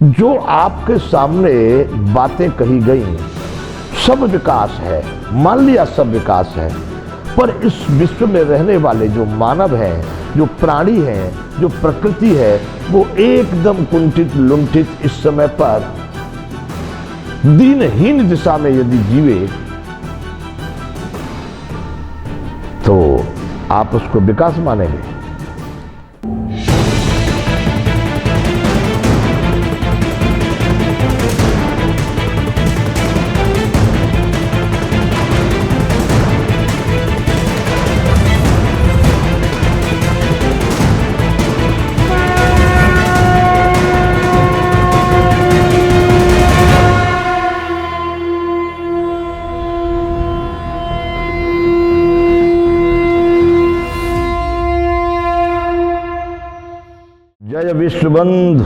जो आपके सामने बातें कही गई सब विकास है, मान लिया सब विकास है, पर इस विश्व में रहने वाले जो मानव हैं, जो प्राणी हैं, जो प्रकृति है, वो एकदम कुंठित लुंठित इस समय पर दीनहीन दिशा में यदि जीवे तो आप उसको विकास मानेंगे। जय विश्वबंधु,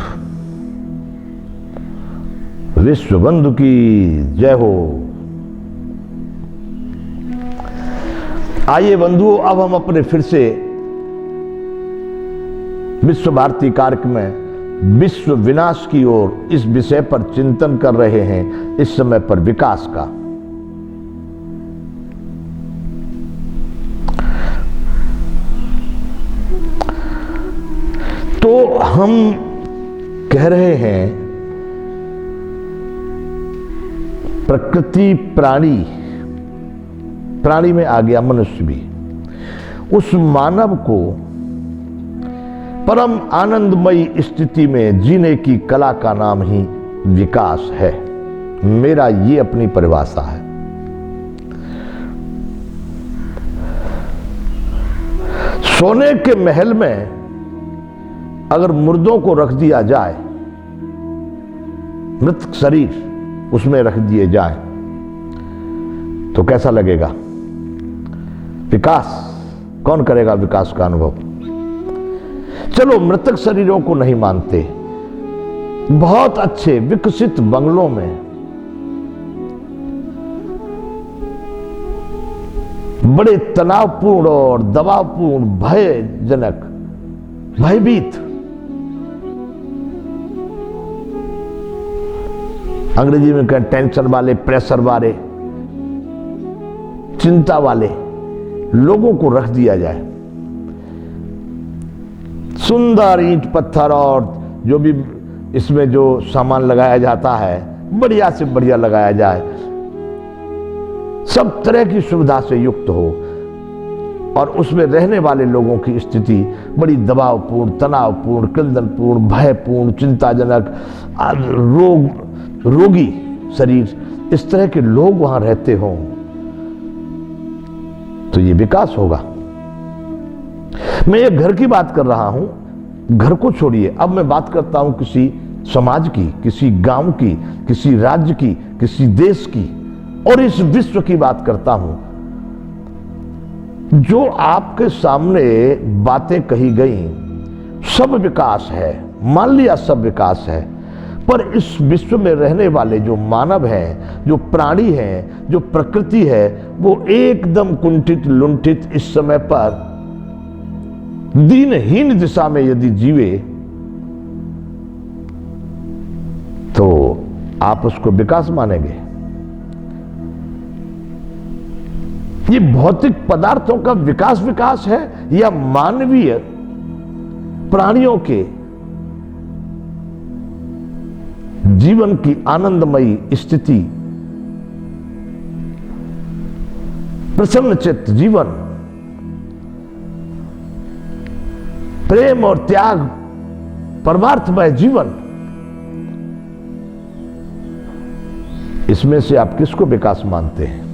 विश्वबंधु की जय हो। आइए बंधुओं, अब हम अपने फिर से विश्व भारती कार्यक्रम में विश्व विनाश की ओर इस विषय पर चिंतन कर रहे हैं, इस समय पर विकास का। तो हम कह रहे हैं प्रकृति प्राणी में आ गया मनुष्य भी, उस मानव को परम आनंदमयी स्थिति में जीने की कला का नाम ही विकास है। मेरा ये अपनी परिभाषा है। सोने के महल में अगर मुर्दों को रख दिया जाए, मृत शरीर उसमें रख दिए जाए, तो कैसा लगेगा? विकास कौन करेगा? विकास का अनुभव। चलो मृतक शरीरों को नहीं मानते, बहुत अच्छे विकसित बंगलों में बड़े तनावपूर्ण और दबावपूर्ण, भयजनक, भयभीत, अंग्रेजी में कहें टेंशन वाले, प्रेशर वाले, चिंता वाले लोगों को रख दिया जाए। सुंदर ईंट पत्थर और जो भी इसमें जो सामान लगाया जाता है, बढ़िया से बढ़िया लगाया जाए, सब तरह की सुविधा से युक्त हो, और उसमें रहने वाले लोगों की स्थिति बड़ी दबावपूर्ण, तनावपूर्ण, क्रंदनपूर्ण, भयपूर्ण, चिंताजनक, रोगी शरीर, इस तरह के लोग वहां रहते हों, तो ये विकास होगा। मैं एक घर की बात कर रहा हूं, घर को छोड़िए, अब मैं बात करता हूं किसी समाज की, किसी गांव की, किसी राज्य की, किसी देश की, और इस विश्व की बात करता हूं। जो आपके सामने बातें कही गई सब विकास है, मान लिया सब विकास है, पर इस विश्व में रहने वाले जो मानव हैं, जो प्राणी हैं, जो प्रकृति है, वो एकदम कुंठित लुंठित इस समय पर दीनहीन दिशा में यदि जीवे तो आप उसको विकास मानेंगे। ये भौतिक पदार्थों का विकास है या मानवीय प्राणियों के जीवन की आनंदमयी स्थिति, प्रसन्नचित्त जीवन, प्रेम और त्याग, परमार्थमय जीवन, इसमें से आप किसको विकास मानते हैं?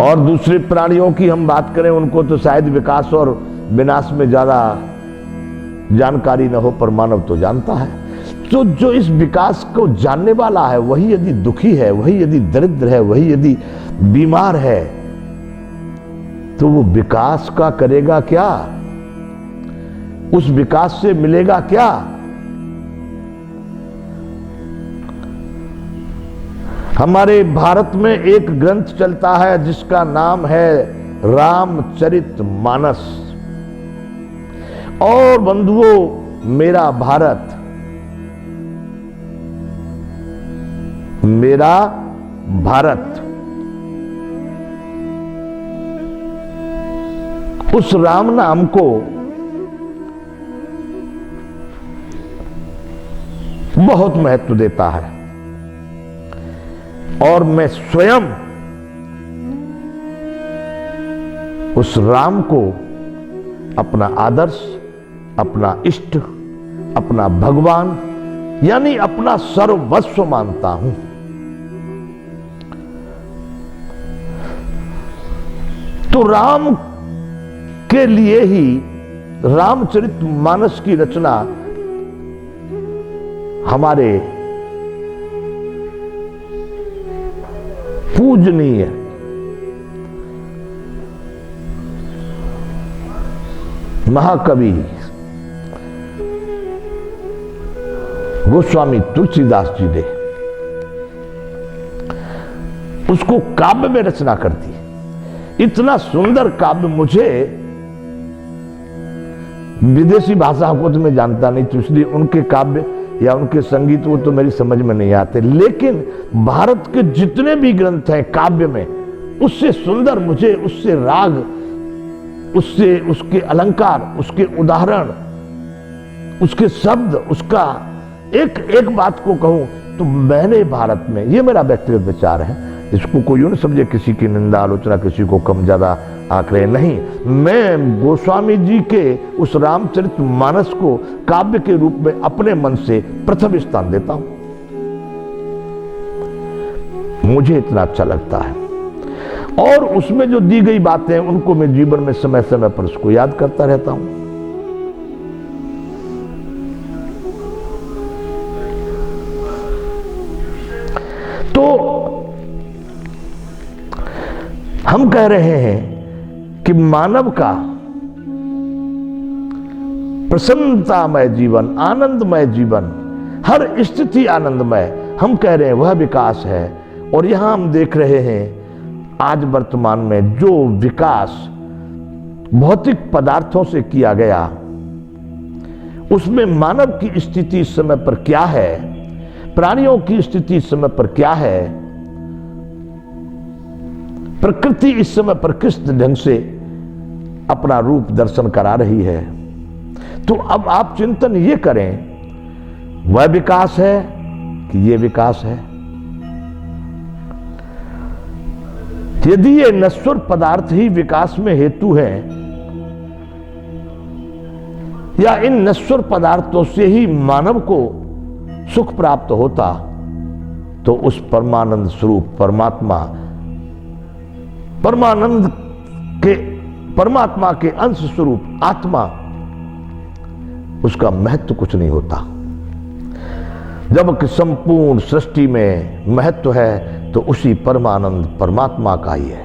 और दूसरे प्राणियों की हम बात करें, उनको तो शायद विकास और विनाश में ज्यादा जानकारी न हो, पर मानव तो जानता है। तो जो इस विकास को जानने वाला है, वही यदि दुखी है, वही यदि दरिद्र है, वही यदि बीमार है, तो वो विकास का करेगा क्या? उस विकास से मिलेगा क्या? हमारे भारत में एक ग्रंथ चलता है जिसका नाम है रामचरितमानस। और बंधुओं, मेरा भारत, मेरा भारत उस राम नाम को बहुत महत्व देता है और मैं स्वयं उस राम को अपना आदर्श, अपना इष्ट, अपना भगवान यानी अपना सर्वस्व मानता हूं। तो राम के लिए ही रामचरितमानस की रचना हमारे पूजनीय महाकवि गोस्वामी तुलसीदास जी ने उसको काव्य में रचना कर दी। इतना सुंदर काव्य, मुझे विदेशी भाषाओं को तो मैं जानता नहीं, तो इसलिए उनके काव्य या उनके संगीत वो तो मेरी समझ में नहीं आते, लेकिन भारत के जितने भी ग्रंथ हैं काव्य में, उससे सुंदर मुझे, उससे राग, उससे उसके अलंकार, उसके उदाहरण, उसके शब्द, उसका एक एक बात को कहूं तो मैंने भारत में, ये मेरा व्यक्तिगत विचार है, इसको कोई यूं न समझे किसी की निंदा आलोचना, किसी को कम ज्यादा आंकड़े नहीं, मैं गोस्वामी जी के उस रामचरितमानस को काव्य के रूप में अपने मन से प्रथम स्थान देता हूं। मुझे इतना अच्छा लगता है और उसमें जो दी गई बातें उनको मैं जीवन में समय समय पर उसको याद करता रहता हूं। तो हम कह रहे हैं कि मानव का प्रसन्नतामय जीवन, आनंदमय जीवन, हर स्थिति आनंदमय, हम कह रहे हैं वह विकास है। और यहां हम देख रहे हैं आज वर्तमान में जो विकास भौतिक पदार्थों से किया गया, उसमें मानव की स्थिति इस समय पर क्या है, प्राणियों की स्थिति इस समय पर क्या है, प्रकृति इस समय पर किस ढंग से अपना रूप दर्शन करा रही है। तो अब आप चिंतन ये करें, वह विकास है कि ये विकास है। यदि ये नश्वर पदार्थ ही विकास में हेतु है या इन नश्वर पदार्थों से ही मानव को सुख प्राप्त होता, तो उस परमानंद स्वरूप परमात्मा, परमानंद के, परमात्मा के अंश स्वरूप आत्मा, उसका महत्व कुछ नहीं होता। जबकि संपूर्ण सृष्टि में महत्व है तो उसी परमानंद परमात्मा का ही है।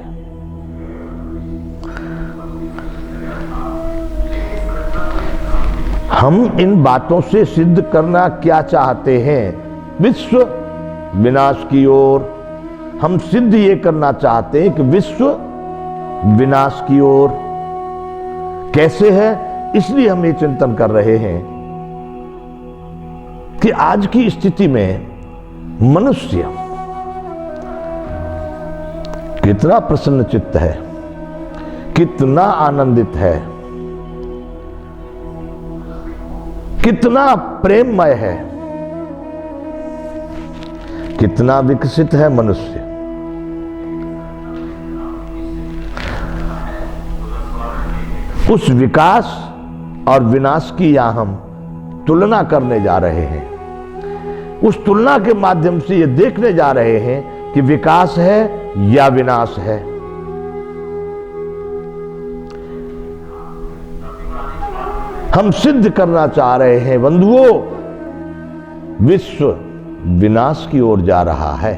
हम इन बातों से सिद्ध करना क्या चाहते हैं? विश्व विनाश की ओर हम सिद्ध ये करना चाहते हैं कि विश्व विनाश की ओर कैसे है, इसलिए हम ये चिंतन कर रहे हैं कि आज की स्थिति में मनुष्य कितना प्रसन्न चित्त है, कितना आनंदित है, कितना प्रेममय है, कितना विकसित है मनुष्य। उस विकास और विनाश की यहां हम तुलना करने जा रहे हैं। उस तुलना के माध्यम से ये देखने जा रहे हैं कि विकास है या विनाश है। हम सिद्ध करना चाह रहे हैं बंधुओं, विश्व विनाश की ओर जा रहा है।